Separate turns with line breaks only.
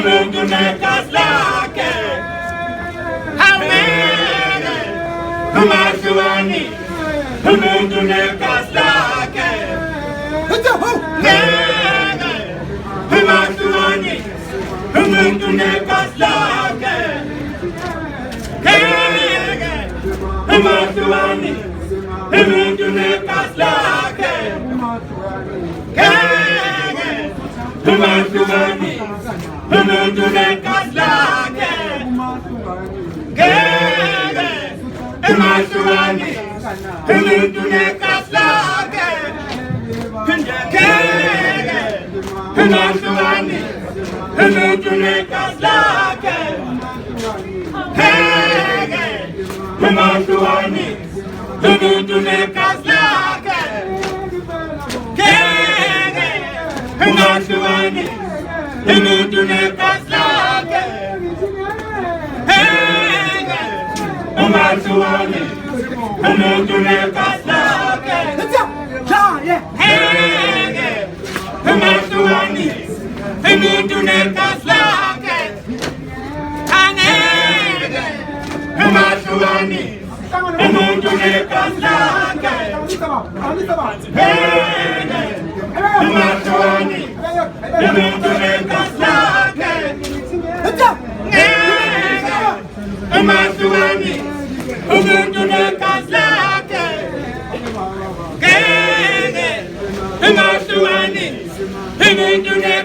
Umuntu Negazi Lakhe. Awele, umashwani, Umuntu Negazi Lakhe. Ngeke, umashwani, Umuntu Negazi Lakhe. Ngeke, umashwani, Umuntu Negazi Lakhe. Ngeke, umashwani, Umuntu Negazi Lakhe. Ngeke, umashwani, Umuntu Negazi Lakhe. Ngeke, umashwani, Umuntu Negazi Lakhe. Ngeke, umashwani, Umuntu Negazi Lakhe. Ngeke, umashwani, Umuntu Negazi Lakhe. Ngeke, umashwani, Umuntu Negazi Lakhe. Ngeke, umashwani, Umuntu Negazi Lakhe. Ngeke, umashwani, Umuntu Negazi Lakhe. Ngeke, umashwani, Umuntu Negazi Lakhe. Ngeke, umashwani, Umuntu Negazi Lakhe. Ngeke, umashwani, Umuntu Negazi Lakhe.